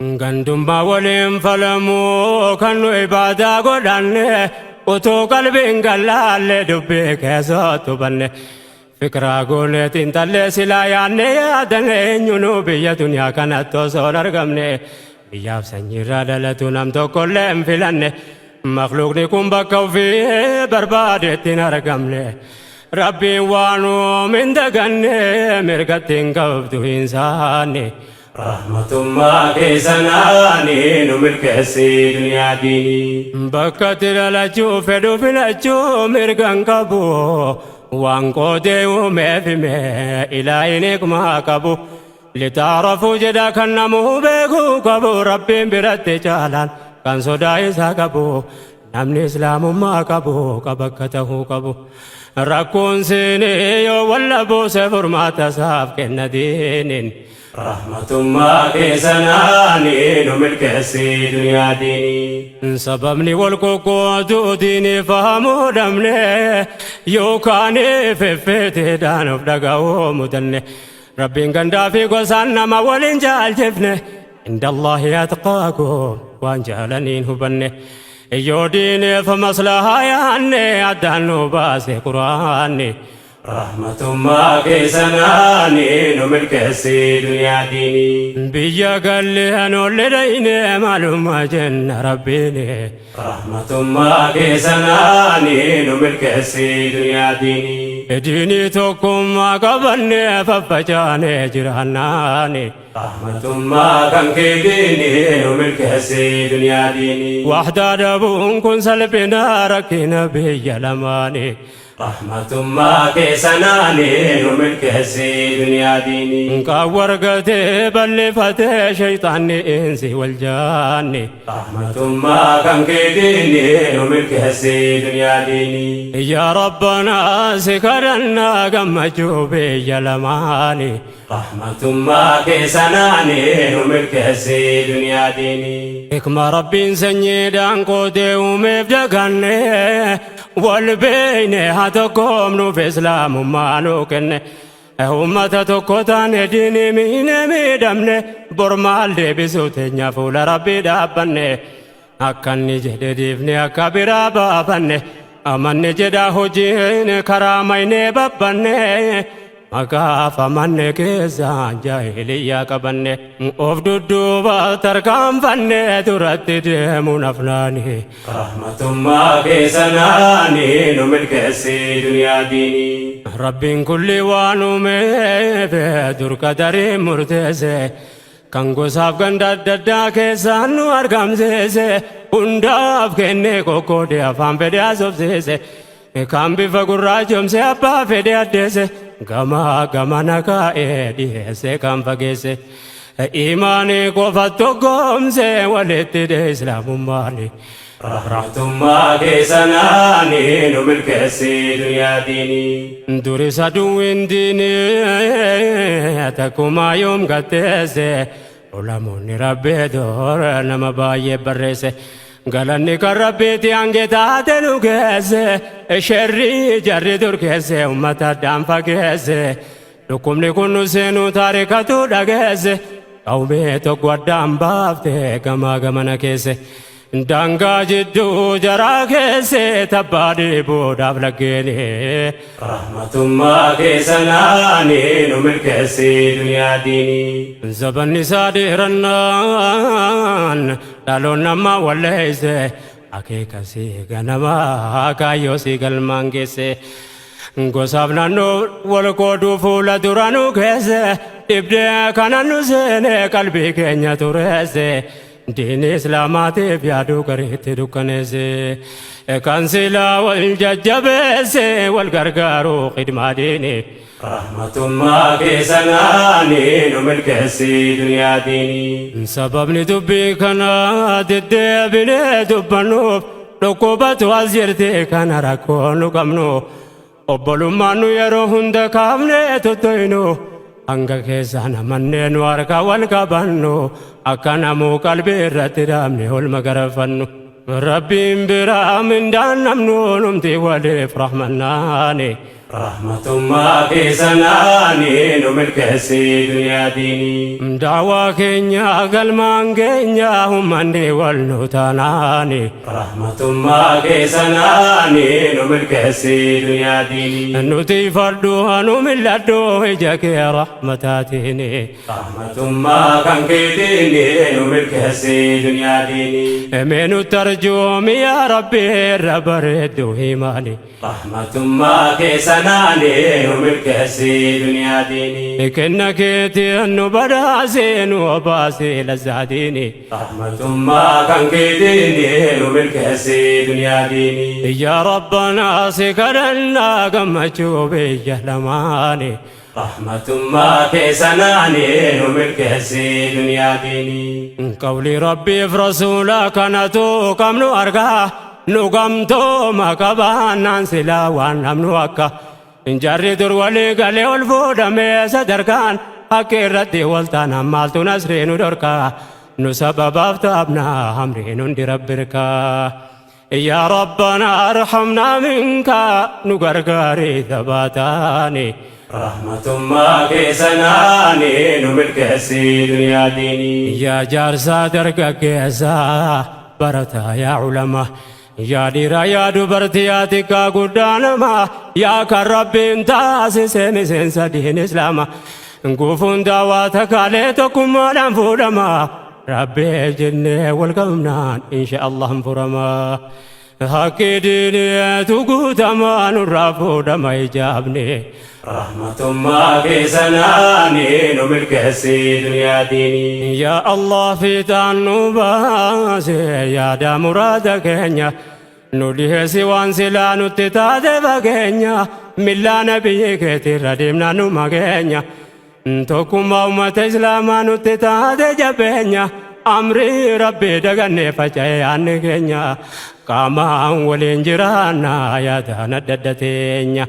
Gandummaa waliin falamuu kan nu ibaadaa godhanne utuu qalbiin gallaalle dubbii keessattu banne fikiraa gooneetiin tallee silaa yaanne yaadanne eenyunu biyya duniyaa kanatti osoo hin argamne biyyaaf sanyiirraa dhalatu nam tokkollee hin filanne makluuqni kun bakka ofii barbaadeetti hin argamne rabbiin waan uumin daganne mirgatti hin qabdu hin saanne. Rahmatummaa keessanaani nu milkeessi duniyaa diinii bakkatti dhalachuu fedhu filachuu mirgan qabu waan qoodee uumeef hime ilaahin hikmaa qabu litaarafuu jedha kan namuu beekuu qabu rabbiin biratti caalaan kan sodaa isaa qabu namni islaamummaa qabu qaba akka ta'uu qabu rakkoon siinii yoo walla buuse furmaata isaaf kenna diiniin. Rahmatummaa keessanaani nu milkeessi duniyaa diinii sababni wal qoqqootuu diinii fahamuu dhabne yookaan feffeeteedhaan of dhaga'uu mudanne rabbiin gandaa fi gosaan nama waliin jaalchifne inda Allahi atqaakum waan jaalaniin hubanne yoo diineef maslahaa yaanne addaan nu baase quraanni. Rahmatummaa keessanaani nu milkeessi duniyaa diinii biyya galleen olle dhayne maalummaa jenna rabbiini. Rahmatummaa keessanaani nu milkeessi duniyaa diinii diinii tokkummaa qabanne faffacaane jiraannaani. Rahmatummaa kan kee diinii nu milkeessi duniyaa diinii wahdaa dhabuun kun salphina rakkina biyya lamaani. Rahmatummaa keessanaani nu milkeessi duniyaa diinii qaawwargatee balleeffatee shayxaanni insi wal jaanni. Rahmatummaa kan kee diinii nu milkeessi duniyaa diinii yaa rabbanaa si kadhannaa gammachuu biyya lamaani. Rahmatummaa keessanaani nu milkeessi duniyaa diinii hikma rabbiin sanyiidhaan qoodee uumeef daganne wal beeyne haa tokkoomnuuf islaamummaa nu kenne ummata tokko taane diinii miine miidhamne bor maal deebisuu teenya fuula rabbii dhaabbanne akka inni jedhe diifne akka biraa baafanne amanne jedha hojiin karaa maynee babbanne maqaaf amanne keessaan jaahiliyyaa qabanne of dudduuba tarkaanfanne duratti deemuun afnaani. Rahmatummaa keessanaani nu milkeessi duniyaa diinii rabbiin kulli waan uumeef dur qadariin murteesse kan gosaaf ganda adda addaa keessaan nu argamsiise hundaaf kennee kokkoodee afaan fedhe haasofsiise kan bifa gurraachomse abbaa fedhe addeesse gamaa gamana kaa'ee dhiyeesse kan fageesse imaanii qofa tokkoomse walitti hidhe islaamummaani. Rahmatummaa keessanaani nu milkeessi duniyaa diinii durisa duwwiin diinii takkumaa yoom gatteesse ulamoonni rabbee doora nama baay'ee barreesse galanni kan rabbiiti hange taate nu geesse sherrii jarri dur keesse ummata addaan fageesse dhukkubni kun nu seenuu taarikatu dhageesse qawmee tokko addaan baafte gamaa gamana keesse daangaa jidduu jaraa keesse tabbaa dhiibuudhaaf laggeeni. Rahmatummaa keessanaani nu milkeessi duniyaa diinii zabanni isaa dheerannaan dhaloon namaa walleeyse akeekasii ganamaa kaayyoo sii galmaan geesse gosaaf naannoo wal qooduu fuula dura nu keesse dhibdee kana nu seene qalbii keenya tureesse diini islaamaatiif yaaduu gareetti dukkaneesse kan silaa wal jajjabeesse wal gargaaruu khidmaa diini. Rahmatummaa keessanaani nu milkeessi duniyaa diinii sababni dubbii kana deddeebinee dubbannuuf dhukkubatu as jirti kana rakkoo nu qabnu obbolummaan nu yeroo hunda kaafnee tuttoynu hanga keessaan amannee nu harka wal qabannu akka namuu qalbii irratti dhaabne olma garafannu rabbiin biraa mindaan namnu numti waliif rahmannaani. رحمة ما في سناني نملكسي دنيا ديني دعوة كينيا قلمان كينيا هم أني والنوتاناني رحمة ما في سناني نملكسي دنيا ديني نوتي فردوها نملدو هجاك يا رحمتاتيني رحمة ما كان كيديني نملكسي دنيا ديني من ترجوم يا ربي ربردو هيماني رحمة ما في سناني نملكسي دنيا ديني كنك تينو براسين وباسي لزاديني رحمة ما كان كيديني نملكسي دنيا ديني يا ربنا سكرنا قمتشو بيجهلماني رحمة ما في سناني نملكسي دنيا ديني قولي ربي في رسولك نتو كم نرقاه نقمتو مكبان نانسلا وانمنوكا انجري در ولي قالي والفودا ميسا دركان حكي ردي والتانا مالتو نسرين دركا نسبب افتابنا همرين اندي ربركا يا ربنا ارحمنا منك نقرقاري ثباتاني رحمة ما في سناني نملكسي دنيا ديني يا جارسا دركا كيسا برتا يا علماء يا ديرا يا دبرتياتك قدانما يا كرب انتاس سمسن سدين اسلاما نقوفون دعواتك عليتكم ولم فرما ربي جنة والقمنان إن شاء الله انفرما حكي ديني تقوت امان الرافو دما يجابني رحمة ما في سناني نملكسي دنيا ديني يا الله في تانو باسي يا دا مرادك هنيا نوليه سوان سلا نتتاد فكينيا ملا نبيك تردمنا نمكينيا انتوكم أمة إسلاما نتتاد جبينيا أمري ربي دغني فجأي كينيا كاما ولين جرانا يا دانا ددتينيا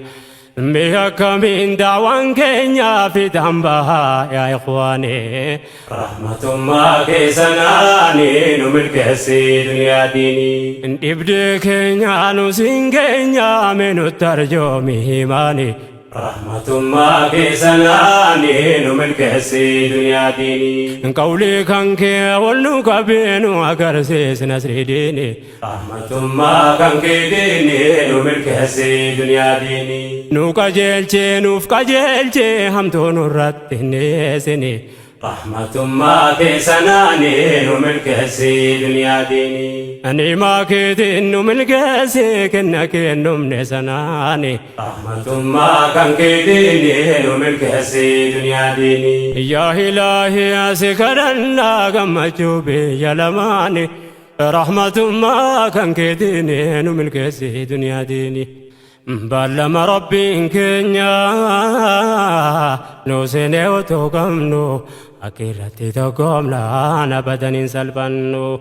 ميك من دعوان كينيا في دنبها يا إخواني رحمة ما في سناني نملكسي دنيا ديني ابدي كينيا نسين كينيا من الترجم هيماني رحمة ما في سناني نملكسي دنيا ديني قولي كانك والنقبين وكرسيس نسر ديني رحمة ما كانك ديني نملكسي دنيا ديني نوكا جيلشي نوفكا جيلشي همتو نرتني سني رحمة ما في سناني نملكسي دنيا ديني أني ما كنت إنو ملكسي كنك إنو من سناني رحمة ما كان كديني نملكسي دنيا ديني يا إلهي أسكرنا كما تشوبي يا لماني رحمة ما كان كديني نملكسي دنيا ديني بلما ربي كنيا نوسيني وتوكمنو أكيرتي توكمنا أنا بدن سلبنو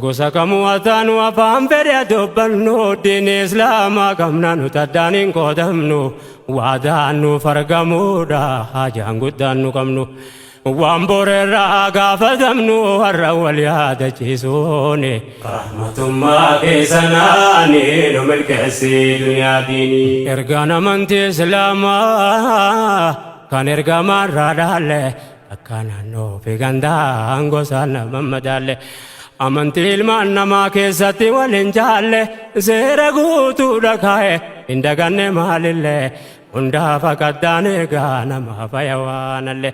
غوسا كمواتان وفام فريا دوبنو دين إسلام كمنا نتدانين قدمنو وادانو فرقمودا حاجان قدانو كمنو وامبور الراقا فدمنو الرول ياد جيسوني رحمة ما في سناني نملكسي دنيا ديني إرقانا من تسلاما كان إرقاما رادالي أكانا نو في غندان غوسانا ممدالي أمنتي المانا ما كيساتي والنجالي سيرقوتو دكاي إندقاني مالي هندا فقداني غانا ما فيوانالي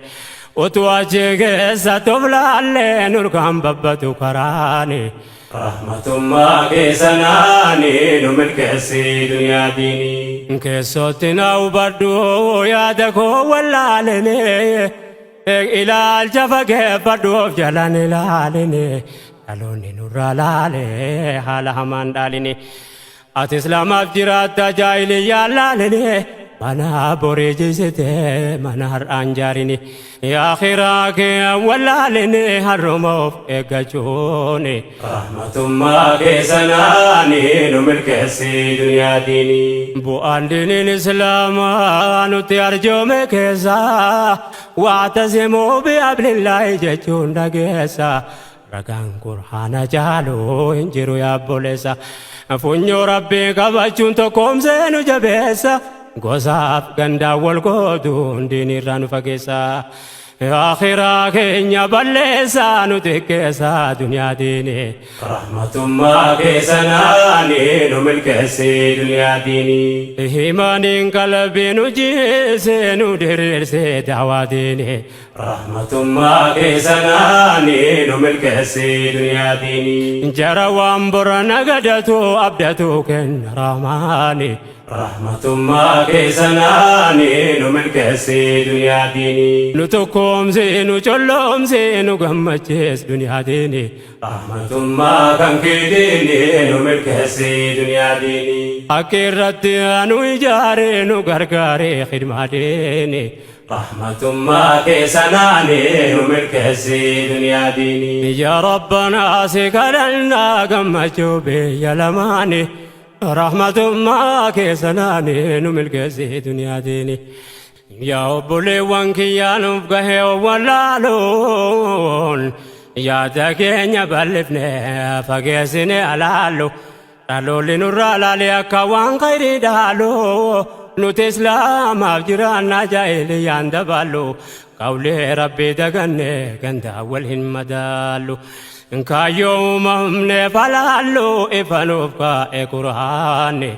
وتواجه ستبلالي نركم ببتو كراني رحمة ما كيسناني نملكسي دنيا ديني كيسوتنا وبردو يادكو واللالني إلى الجفا فردو جلاني لالني ألوني نورا لالي حالها من دالني أتسلام أفجرات جايلي لالني mana bore jisete mana har anjarini ya akhirake wallalene harumof egachone rahmatum ma kesanani numilkesi dunya dini bu andinin islamanu tiarjome kesa wa'tazimu bi ablillahi jechunda gesa ragan qur'ana jalo injiru ya bolesa funyo rabbi kabachun to komsenu jabesa gosaaf gandaa wal qooduun diinirraa nu fageessa. Akhiraa keenya balleessaa nuti keessa duniyaa diini. Rahmatummaa keessanaani nu milkeessi duniyaa diini. Imaaniin qalbii nu jiise nu diriirse daawaa diini. Rahmatummaa keessanaani nu milkeessi duniyaa diini. Jara waan bora nagadatu abdatu kenna rahmaani. Rahmatummaa keessanaani nu milkeessi duniyaa diini. Nu tokkoomse nu colloomse nu gammachees duniyaa diini. Rahmatummaa kan keetiini nu milkeessi duniyaa diini. Akka irratti nu ijaare nu gargaare khidmaa diini. Rahmatummaa keessanaani nu milkeessi duniyaa diini. Yaa Rabbanaa si kadhannaa gammachuu biyya lamaani. Rahmatummaa keessanaani nu milkeessi duniyaa diini. Yaa obboleewwan kiyyaa nuuf gahee wallaaluun yaada keenya bal'ifne fageessine alaallu. Dhaloonni nurraa laalee akka waan khayrii dhaalu. Nuti islaamaaf jiraannaa jaahiliyyaan dabaallu. Qawlee rabbii daganne gandaa wal hin madaallu. Kaayyoo uumamne falaallu ifanuuf kaa'e Qur'aanni.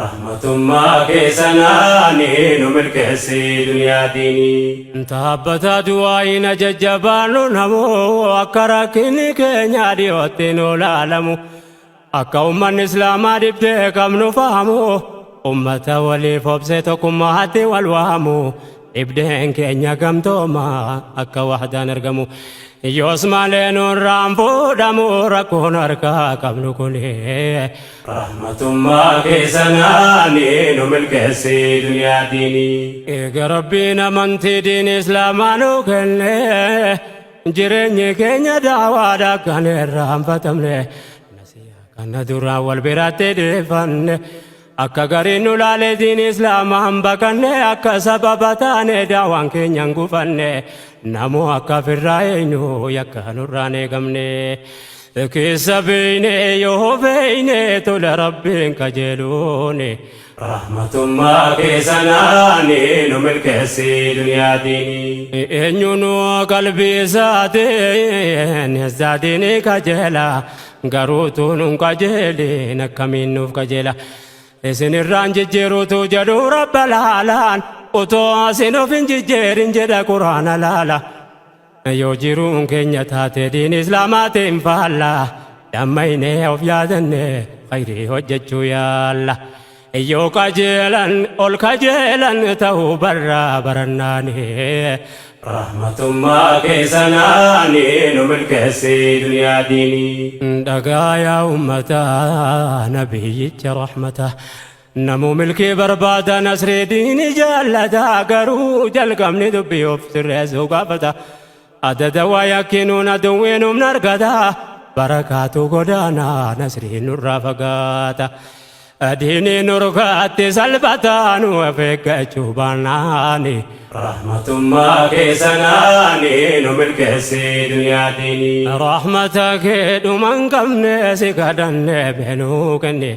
Rahmatummaa keessanaani nu milkeessi duniyaa diini. Taabbata du'aayin jajjabaannu namoo akka rakkinni keenya dhiyootti nu laalamu. Akka ummanni islaamaa dhibdee qabnu fahamu. Ummata waliif obse tokkummaatti wal waamu. Dhibdeen keenya gamtooma akka wahdaan argamu. Yoos malee nurraan fuudhamu rakkoon harkaa qabnu kuni. Rahmatummaa keessanaani nu milkeessi duniyaa diini. Eega Rabbiin amantii diini islaamaa nu kenne. Jireenyi keenya daawaadha kan irraanfatamne. Nasiyaa kana duraan wal biraatti deefanne. Akka gariin nu laalee diini islaamaan baqanne. Akka sababa taane daawaan keenyan gufanne. Namoo akka firraa eenyu yakka nurraan eegamne. Keessa beeyne yoo beeyne tola rabbiin kajeeluuni. Rahmatummaa keessanaani nu milkeessi duniyaa diini. Eenyuun qalbii isaatiin isaatiini kajeela. Garuutu nun kajeeliin akkamiin nuuf kajeela. Isinirraan jijjiiruutu jedhu rabba laalaan. Otoo asin of hin jijjiirin jedha Qur'aana laala. Yoo jiruun keenya taate diini islaamaatiin faalla. Dammaynee of yaadanne khayrii hojjechuu yaalla. Yoo kajeelan ol kajeelan ta'uu barraa barannaani. Rahmatummaa keessanaani nu milkeessi duniyaa diini. Dhagaa yaa ummataa nabiyyicha rahmata. Namu milkii barbaada nasrii diini jaallata. Garuu jalqabni dubbii of sirreessuu gaafata. Adada waa yakkinuun aduwwiin humna argata. Barakaatu godaana nasrii nurraa fagaata. Diini nurkaatti salphata nu of eeggachuu baannaani. Rahmatummaa keessanaani nu milkeessi duniyaa diini. Rahmata kee dhuma hin qabne si kadhanne beenuu kenne.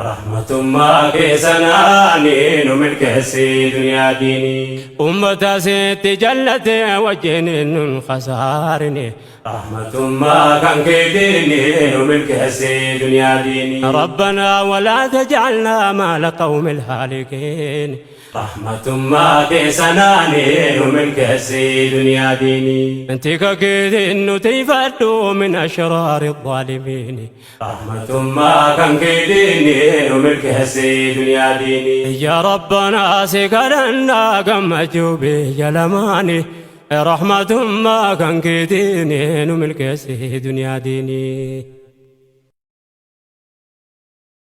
Rahmatummaa keessanaani nu milkeessi duniyaa diini. Ummata sitti jallate wajjin nun khasaarine. Rahmatummaa kan keetiini nu milkeessi duniyaa diini. Rabbanaa walaa tajcalnaa maala qawmil haalikiin. Rahmatummaa keessanaani nu milkeessi duniyaa diini. Tika keetiin nuti fadhu min ashraari dhaalimiini. Rahmatummaa kan keetiini nu milkeessi duniyaa diini. Yaa Rabbanaa si kadhannaa gammachuu biyya lamaani. Rahmatummaa kan keetiini nu milkeessi duniyaa diini.